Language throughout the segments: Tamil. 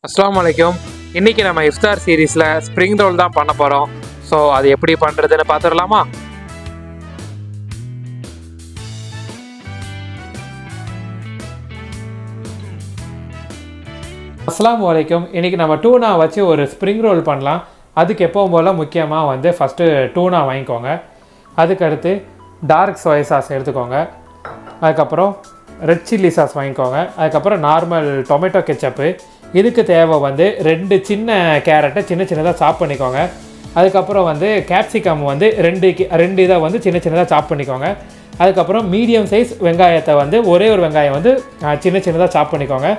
அஸ்ஸலாமு அலைக்கும். இன்னைக்கு நம்ம இஃப்தார் சீரீஸில் ஸ்ப்ரிங் ரோல் தான் பண்ண போகிறோம். ஸோ அது எப்படி பண்ணுறதுன்னு பார்த்துடலாமா? அஸ்ஸலாமு அலைக்கும். இன்றைக்கி நம்ம டூனா வச்சு ஒரு ஸ்ப்ரிங் ரோல் பண்ணலாம். அதுக்கு எப்பவும் போல் முக்கியமாக ஃபஸ்ட்டு டூனா வாங்கிக்கோங்க. அதுக்கடுத்து டார்க் சோயா சாஸ் எடுத்துக்கோங்க. அதுக்கப்புறம் ரெட் சில்லி சாஸ் வாங்கிக்கோங்க. அதுக்கப்புறம் நார்மல் டொமேட்டோ கெச்சப்பு. இதுக்கு தேவை 2 சின்ன கேரட்டை சின்னதாக சாப் பண்ணிக்கோங்க. அதுக்கப்புறம் கேப்சிகம் ரெண்டு இதை சின்னதாக சாப் பண்ணிக்கோங்க. அதுக்கப்புறம் மீடியம் சைஸ் வெங்காயத்தை ஒரே ஒரு வெங்காயம் சின்னதாக சாப் பண்ணிக்கோங்க.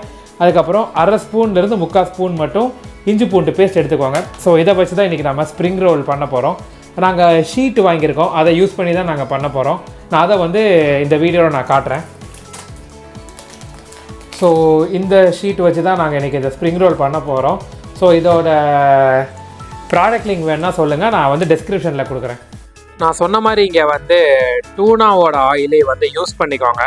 அதுக்கப்புறம் அரை ஸ்பூன்லேருந்து 3/4 ஸ்பூன் மட்டும் இஞ்சி பூண்டு பேஸ்ட் எடுத்துக்கோங்க. ஸோ இதை வச்சு தான் இன்றைக்கி நம்ம ஸ்ப்ரிங் ரோல் பண்ண போகிறோம். நாங்கள் ஷீட்டு வாங்கியிருக்கோம், அதை யூஸ் பண்ணி தான் நாங்கள் பண்ண போகிறோம். நான் அதை இந்த வீடியோவில் நான் காட்டுறேன். ஸோ இந்த ஷீட் வச்சு தான் நாங்கள் இன்றைக்கி இந்த ஸ்ப்ரிங் ரோல் பண்ண போகிறோம். ஸோ இதோட ப்ராடக்ட் லிங்க் வேணுன்னா சொல்லுங்கள், நான் டிஸ்கிரிப்ஷனில் கொடுக்குறேன். நான் சொன்ன மாதிரி இங்கே டூனாவோட ஆயிலே யூஸ் பண்ணிக்கோங்க.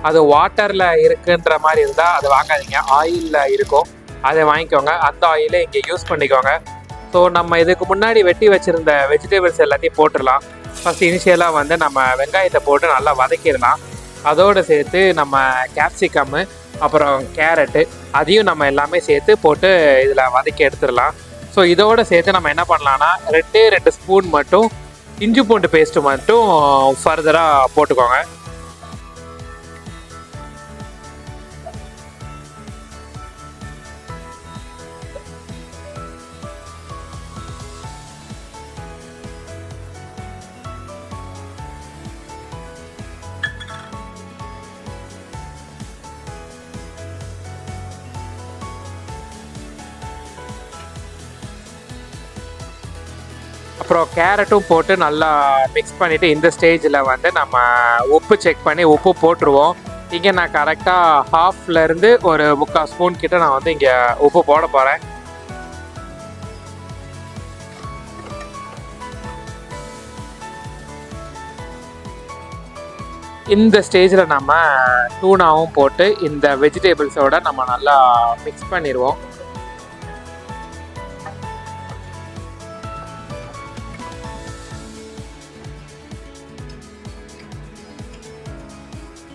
அது வாட்டரில் இருக்குன்ற மாதிரி இருந்தால் அதை வாங்காதீங்க, ஆயிலில் இருக்கும், அதை வாங்கிக்கோங்க. அந்த ஆயிலே இங்கே யூஸ் பண்ணிக்கோங்க. ஸோ நம்ம இதுக்கு முன்னாடி வெட்டி வச்சுருந்த வெஜிடபிள்ஸ் எல்லாத்தையும் போட்டுடலாம். ஃபஸ்ட் இனிஷியலாக நம்ம வெங்காயத்தை போட்டு நல்லா வதக்கிடலாம். அதோடு சேர்த்து நம்ம கேப்சிகம்மு அப்புறம் கேரட்டு அதையும் நம்ம எல்லாமே சேர்த்து போட்டு இதில் வதக்கி எடுத்துடலாம். ஸோ இதோடு சேர்த்து நம்ம என்ன பண்ணலான்னா 2 ஸ்பூன் மட்டும் இஞ்சி பூண்டு பேஸ்ட்டு மட்டும் ஃபர்தராக போட்டுக்கோங்க. அப்புறம் கேரட்டும் போட்டு நல்லா மிக்ஸ் பண்ணிவிட்டு இந்த ஸ்டேஜில் நம்ம உப்பு செக் பண்ணி உப்பு போட்டுருவோம். இங்கே நான் கரெக்டாக ஹாஃப்லேருந்து ஒரு 3/4 ஸ்பூன் கிட்ட நான் இங்கே உப்பு போட போகிறேன். இந்த ஸ்டேஜில் நம்ம டூனாவும் போட்டு இந்த வெஜிடபிள்ஸோட நம்ம நல்லா மிக்ஸ் பண்ணிடுவோம்.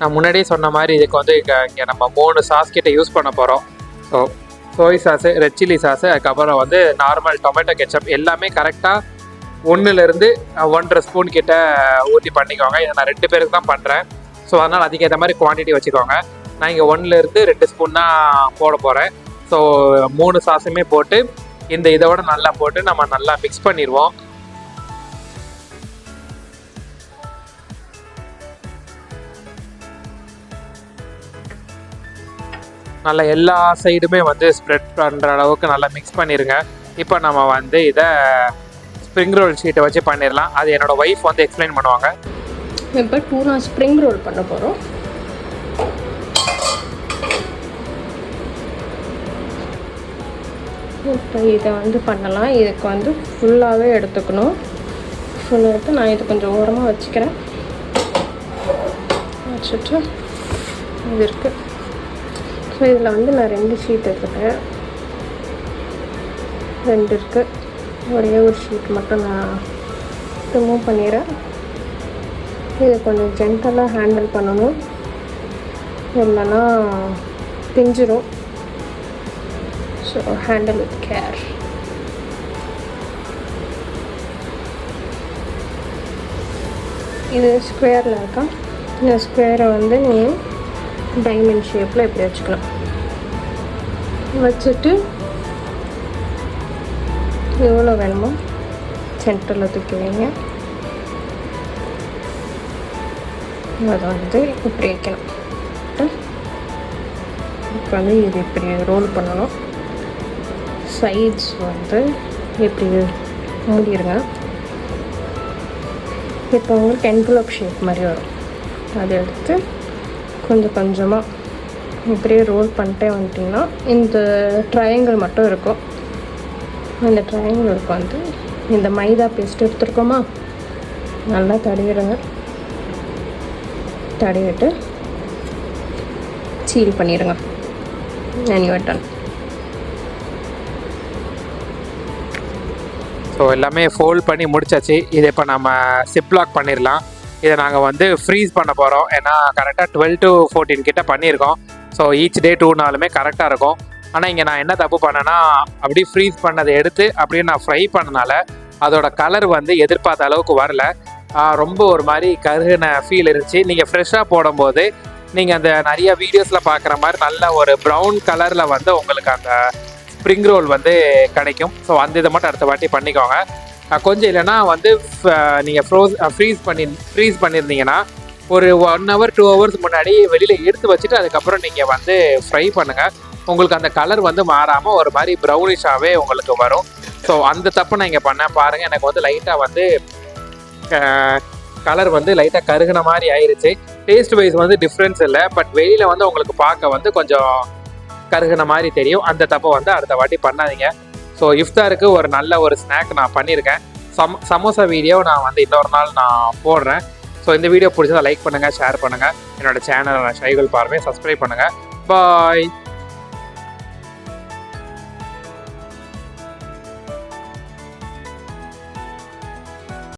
நான் முன்னாடியே சொன்ன மாதிரி இதுக்கு இங்கே நம்ம 3 சாஸ் கிட்ட யூஸ் பண்ண போகிறோம். ஸோ சோய் சாஸு, ரெட் சில்லி சாஸு, அதுக்கப்புறம் நார்மல் டொமேட்டோ கெச்சப் எல்லாமே கரெக்டாக 1லேருந்து 1.5 ஸ்பூன் கிட்ட ஊற்றி பண்ணிக்கோங்க. இதை நான் 2 பேருக்கு தான் பண்ணுறேன். ஸோ அதனால் அதுக்கேற்ற மாதிரி குவான்டிட்டி வச்சுக்கோங்க. நான் இங்கே 1லேருந்து 2 ஸ்பூன் தான் போட போகிறேன். ஸோ 3 சாஸுமே போட்டு இதோட நல்லா போட்டு நம்ம நல்லா மிக்ஸ் பண்ணிடுவோம். நல்லா எல்லா சைடுமே ஸ்ப்ரெட் பண்ணுற அளவுக்கு நல்லா மிக்ஸ் பண்ணிடுங்க. இப்போ நம்ம இதை ஸ்ப்ரிங் ரோல் ஷீட்டை வச்சு பண்ணிடலாம். அது என்னோடய ஒய்ஃப் எக்ஸ்பிளைன் பண்ணுவாங்க. இப்போ டூனா ஸ்ப்ரிங் ரோல் பண்ண போகிறோம். இப்போ இதை பண்ணலாம். இதுக்கு ஃபுல்லாகவே எடுத்துக்கணும். ஃபுல்லாக எடுத்து நான் இது கொஞ்சம் ஓரமாக வச்சுக்கிறேன். வச்சுட்டு இது இருக்குது. ஸோ இதில் நான் 2 ஷீட் எடுத்துட்டேன். 2 இருக்குது. ஒரே ஒரு ஷீட் மட்டும் நான் ரிமூவ் பண்ணிடுறேன். இதை கொஞ்சம் ஜென்டலாக ஹேண்டில் பண்ணணும், இல்லைன்னா பிஞ்சிரும். So handle with care. இது ஸ்கொயரில் இருக்கா? இந்த ஸ்கொயரை நீங்கள் டைமண்ட் ஷேப்பில் எப்படி வச்சுக்கலாம். வச்சுட்டு எவ்வளோ வேணுமோ சென்டரில் தூக்கி வைங்க. அதை இப்படி வைக்கணும். இப்போ இது இப்படி ரோல் பண்ணணும். சைட்ஸ் இப்படி மூடிடுங்க. இப்போ என்வலப் ஷேப் மாதிரி வரும். அதை எடுத்து கொஞ்சம் கொஞ்சமாக இப்படியே ரோல் பண்ணிட்டே வந்துட்டிங்கன்னா இந்த ட்ரையாங்கிள் மட்டும் இருக்கும். இந்த ட்ரையாங்கிளுக்கு இந்த மைதா பேஸ்ட் எடுத்துருக்கோமா, நல்லா தடவிடுங்க. தடவிட்டு சீல் பண்ணிடுங்க. டன். ஸோ எல்லாமே ஃபோல்ட் பண்ணி முடிச்சாச்சு. இதை இப்போ நம்ம சிப்லாக் பண்ணிடலாம். இதை நாங்கள் வந்து ஃப்ரீஸ் பண்ண போகிறோம். ஏன்னா கரெக்டாக 12 to 14 கிட்ட பண்ணியிருக்கோம். ஸோ ஈச் டே 2 நாளுமே கரெக்டாக இருக்கும். ஆனால் இங்கே நான் என்ன தப்பு பண்ணேன்னா, அப்படியே ஃப்ரீஸ் பண்ணதை எடுத்து அப்படியே நான் ஃப்ரை பண்ணனால அதோட கலர் வந்து எதிர்பார்த்த அளவுக்கு வரல. ரொம்ப ஒரு மாதிரி கருகின ஃபீல் இருந்துச்சு. நீங்கள் ஃப்ரெஷ்ஷாக போடும்போது நீங்கள் அந்த நிறைய வீடியோஸில் பார்க்குற மாதிரி நல்ல ஒரு ப்ரௌன் கலரில் வந்து உங்களுக்கு அந்த ஸ்ப்ரிங் ரோல் வந்து கிடைக்கும். ஸோ அந்த இதை மட்டும் அடுத்த வாட்டி பண்ணிக்கோங்க. கொஞ்சம் இல்லைன்னா வந்து நீங்கள் ஃப்ரீஸ் பண்ணியிருந்தீங்கன்னா ஒரு 1 hour 2 hours முன்னாடி வெளியில் எடுத்து வச்சுட்டு அதுக்கப்புறம் நீங்கள் வந்து ஃப்ரை பண்ணுங்கள். உங்களுக்கு அந்த கலர் வந்து மாறாமல் ஒரு மாதிரி ப்ரௌனிஷாகவே உங்களுக்கு வரும். ஸோ அந்த தப்பு நான் இங்கே பண்ணேன். பாருங்கள், எனக்கு வந்து லைட்டாக வந்து கலர் வந்து லைட்டாக கருகின மாதிரி ஆயிடுச்சு. டேஸ்ட் வைஸ் வந்து டிஃப்ரென்ஸ் இல்லை, பட் வெளியில் வந்து உங்களுக்கு பார்க்க வந்து கொஞ்சம் கருகின மாதிரி தெரியும். அந்த தப்பை வந்து அடுத்த வாட்டி பண்ணாதீங்க. ஸோ இஃப்தாருக்கு ஒரு நல்ல ஒரு ஸ்நாக் நான் பண்ணியிருக்கேன். சமோசா வீடியோ நான் வந்து இன்னொரு நாள் நான் போடுறேன். ஸோ இந்த வீடியோ பிடிச்சதை லைக் பண்ணுங்கள், ஷேர் பண்ணுங்கள். என்னோடய சேனலை ஷைகுல் பார்வை சப்ஸ்கிரைப் பண்ணுங்கள். பாய்.